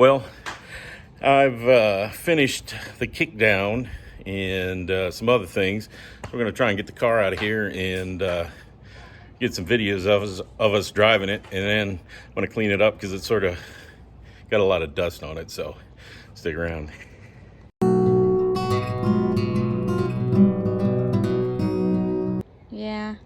Well, I've finished the kick down and some other things. We're going to try and get the car out of here and get some videos of us driving it. And then I'm going to clean it up because it's sort of got a lot of dust on it. So stick around. Yeah.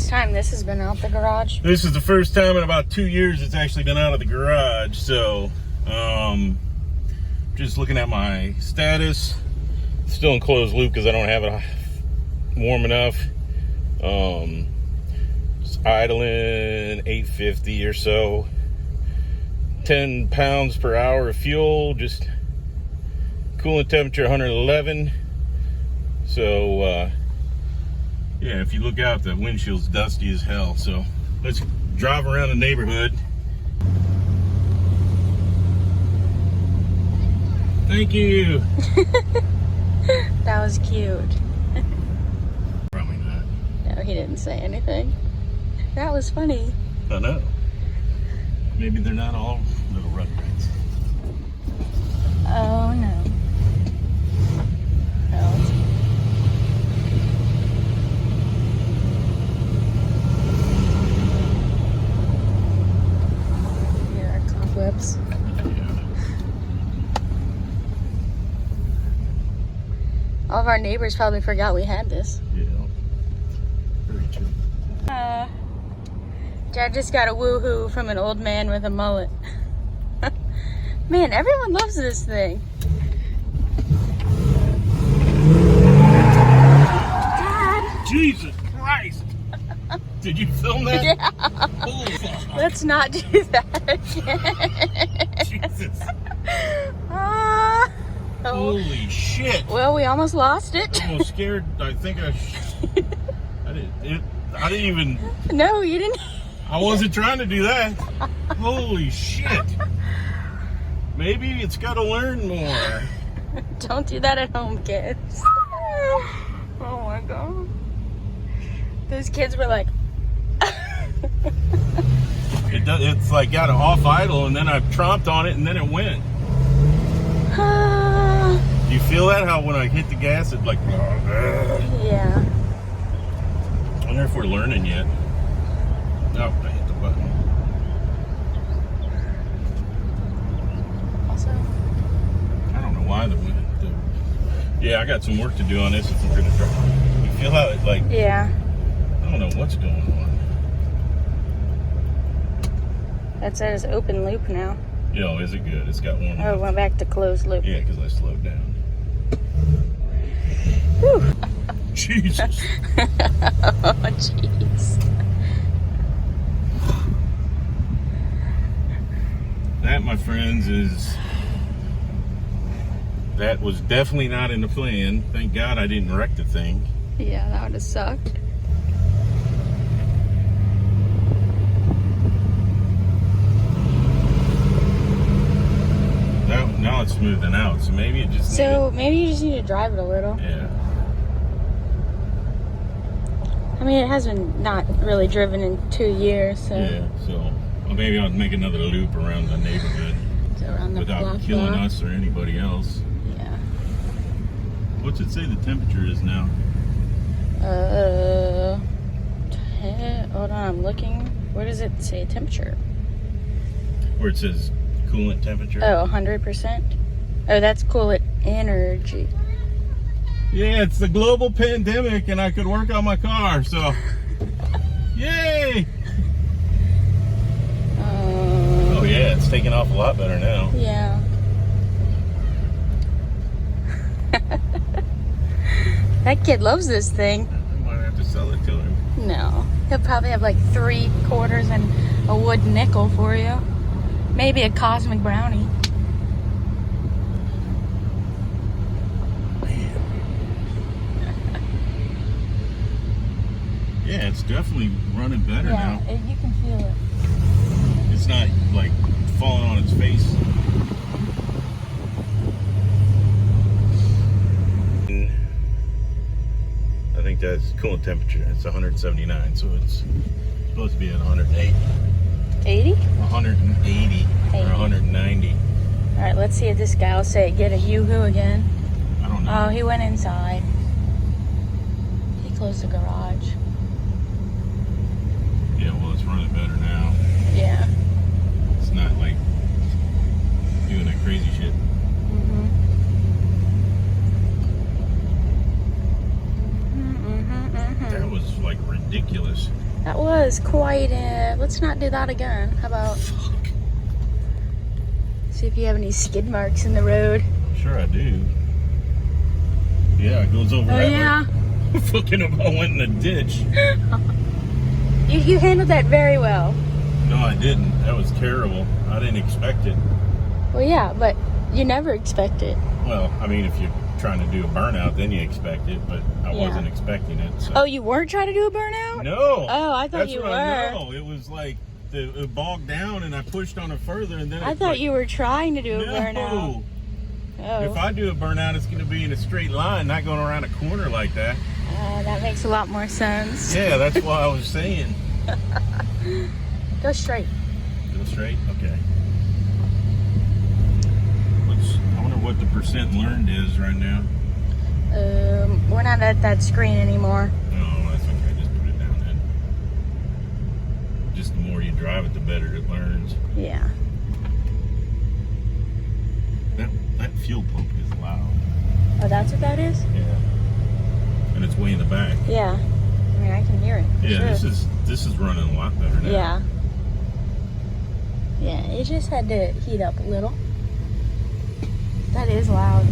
Time this has been out the garage. This is the first time in about 2 years it's actually been out of the garage. So just looking at my status, still in closed loop because I don't have it warm enough. It's idling 850 or so, 10 pounds per hour of fuel, just coolant temperature 111. So yeah, if you look out, the windshield's dusty as hell. So let's drive around the neighborhood. Thank you. That was cute. Probably not. No, he didn't say anything. That was funny. I know. Maybe they're not all little rugrats. Oh no. Whips. All of our neighbors probably forgot we had this. Yeah. Very true. Dad just got a woohoo from an old man with a mullet. Man, everyone loves this thing. Dad! Jesus Christ! Did you film that? Yeah. Holy fuck. Let's not do that again. Jesus. Oh. Holy shit. Well, we almost lost it. I'm almost scared. I think I didn't even. No, you didn't. I wasn't trying to do that. Holy shit. Maybe it's got to learn more. Don't do that at home, kids. Oh my God. Those kids were like, It's like got an off idle, and then I tromped on it, and then it went. Do you feel that? How when I hit the gas, it like. Yeah. I wonder if we're learning yet. No, I hit the button. Also, I don't know why yeah, I got some work to do on this if we're gonna drive. You feel how it like? yeah. I don't know what's going on. That says open loop now. Yo, is it good? It's got one. Oh, it went back to closed loop. Yeah, because I slowed down. Whew. Jesus. Oh, jeez. That, my friends, that was definitely not in the plan. Thank God I didn't wreck the thing. Yeah, that would have sucked. Now it's smoothing out, so maybe it just maybe you just need to drive it a little. Yeah. I mean, it has been not really driven in 2 years, so. Yeah, so well, maybe I'll make another loop around the neighborhood Around the without killing us or anybody else. Yeah. What's it say the temperature is now? Hold on, I'm looking. Where does it say temperature? Where it says coolant temperature? Oh, 100%. Oh, that's coolant energy. Yeah, it's the global pandemic, and I could work on my car, so yay! Oh a lot better now. Yeah. That kid loves this thing. I might have to sell it to him. No. He'll probably have like 3 quarters and a wood nickel for you. Maybe a cosmic brownie. Yeah, it's definitely running better now. You can feel it. It's not like falling on its face. I think that's coolant temperature. It's 179, so it's supposed to be at 108. 80? 180 or 190. All right, let's see if this guy will say get a yoo-hoo again. I don't know. Oh, he went inside. He closed the garage. Yeah, well, it's running better now. Yeah. It's not like doing that crazy shit. That was like ridiculous. That was quite let's not do that again. How about see if you have any skid marks in the road? Sure I do. Yeah, it goes over that yeah. way. Fucking if I went in a ditch. You handled that very well. No, I didn't. That was terrible. I didn't expect it. Well, yeah, but you never expect it. Well, I mean, if you're trying to do a burnout, then you expect it, but I wasn't expecting it. So. Oh, you weren't trying to do a burnout? No. Oh, I thought That's you what were. I know. It was like it bogged down, and I pushed on it further, and then I thought you were trying to do a burnout. Oh. If I do a burnout, it's going to be in a straight line, not going around a corner like that. That makes a lot more sense. Yeah, that's what I was saying. Go straight. Go straight? Okay. I wonder what the percent learned is right now. We're not at that screen anymore. No, that's okay. Just put it down then. Just the more you drive it, the better it learns. Yeah. That fuel pump is loud. Oh, that's what that is? Yeah. And it's way in the back. Yeah. I mean, I can hear it. Yeah, sure. this is running a lot better now. Yeah. Yeah, it just had to heat up a little. That is loud.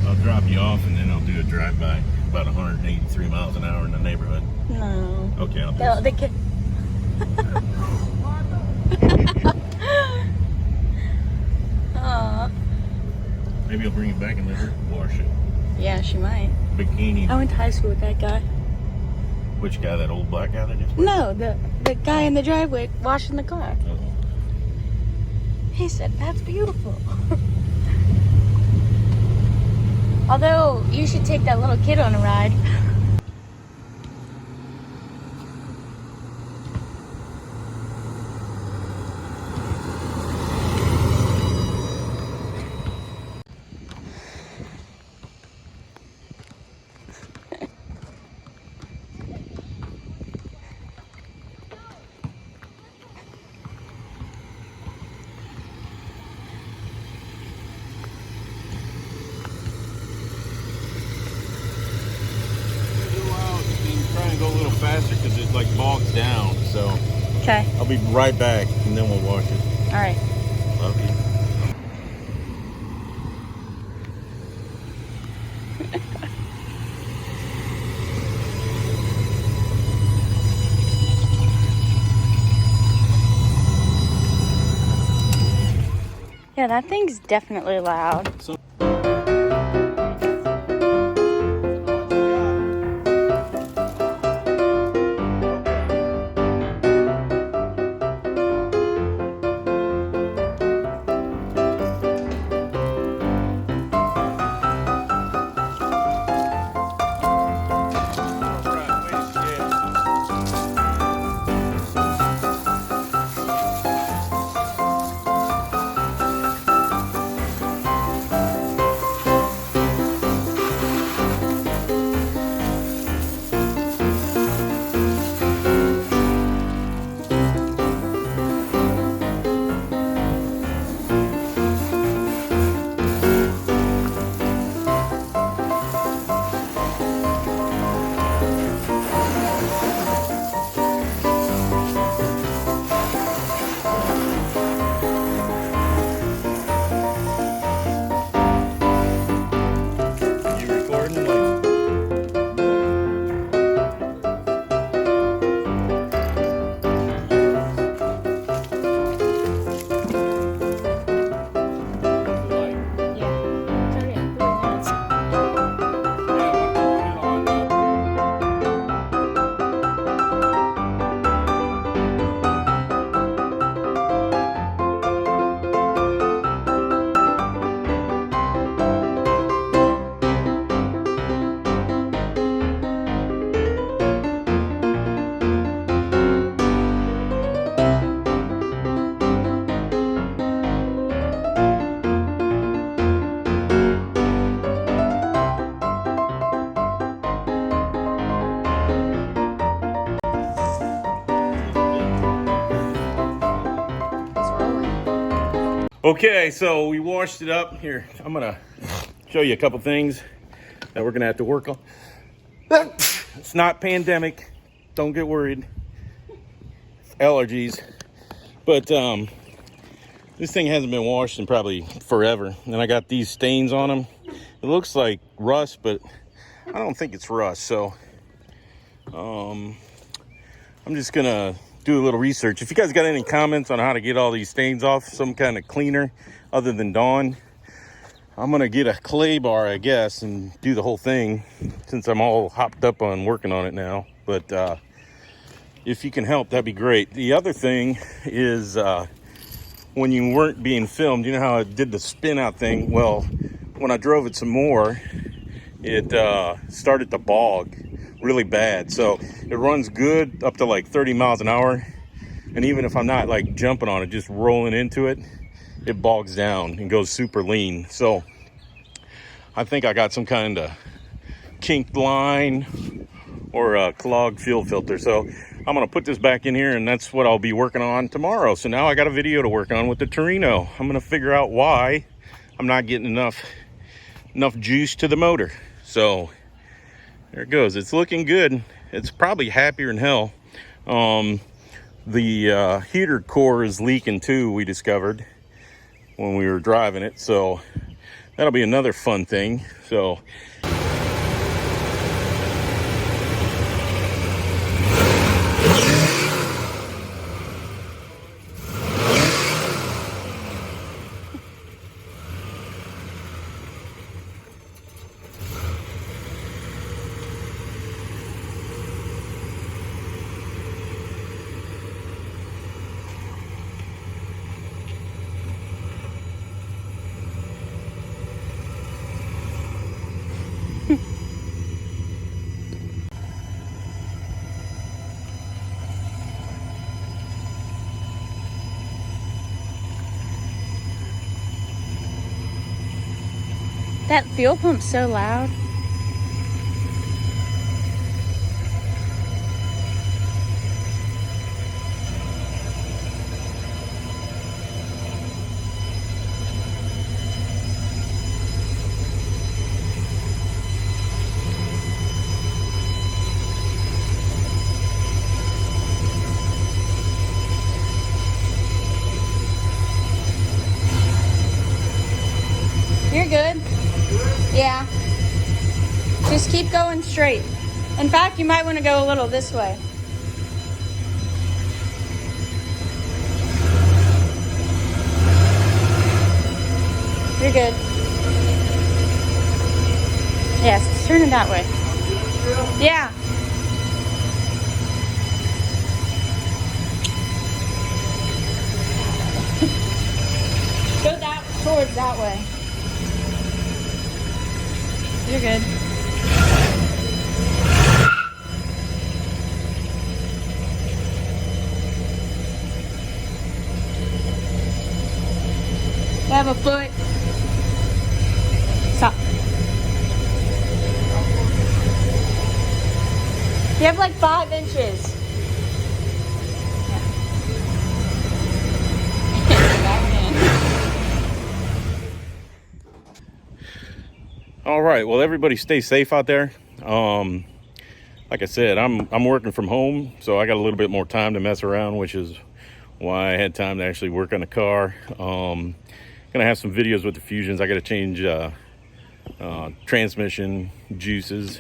I'll drop you off and then I'll do a drive-by about 183 miles an hour in the neighborhood. No. Okay, I'll do No, it. the kid. Aw. Maybe I'll bring it back and let her wash it. Yeah, she might. Bikini. I went to high school with that guy. Which guy? That old black guy that just... No, the guy in the driveway washing the car. Oh. He said, that's beautiful. Although, you should take that little kid on a ride. Try and go a little faster because it like bogs down. So Okay. I'll be right back and then we'll wash it. All right. Love you. Yeah, that thing's definitely loud. Okay, so we washed it up. Here, I'm gonna show you a couple things that we're gonna have to work on. It's not pandemic, don't get worried. It's allergies. But this thing hasn't been washed in probably forever. And I got these stains on them. It looks like rust, but I don't think it's rust. So I'm just gonna do a little research. If you guys got any comments on how to get all these stains off, some kind of cleaner other than Dawn, I'm gonna get a clay bar, I guess, and do the whole thing since I'm all hopped up on working on it now. But if you can help, that'd be great. The other thing is when you weren't being filmed, you know how I did the spin out thing? Well, when I drove it some more, it started to bog really bad. So it runs good up to like 30 miles an hour. And even if I'm not like jumping on it, just rolling into it, it bogs down and goes super lean. So I think I got some kind of kinked line or a clogged fuel filter. So I'm gonna put this back in here, and that's what I'll be working on tomorrow. So now I got a video to work on with the Torino. I'm gonna figure out why I'm not getting enough juice to the motor. So there it goes. It's looking good. It's probably happier than hell. The heater core is leaking too, we discovered when we were driving it. So that'll be another fun thing. So That fuel pump's so loud. You're good. Yeah. Just keep going straight. In fact, you might want to go a little this way. You're good. Yes, turn it that way. Yeah. Go towards that way. You're good. You have a foot. Stop. You have like 5 inches. all right, well, everybody stay safe out there. Like I said, I'm working from home, so I got a little bit more time to mess around, which is why I had time to actually work on the car. Gonna have some videos with the Fusions. I got to change transmission juices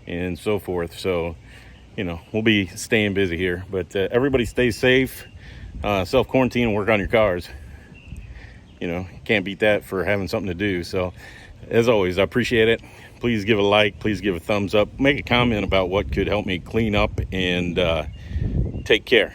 and so forth. So, you know, we'll be staying busy here. But everybody stay safe, self-quarantine, and work on your cars. You know, can't beat that for having something to do. So, as always, I appreciate it. Please give a like. Please give a thumbs up. Make a comment about what could help me clean up, and take care.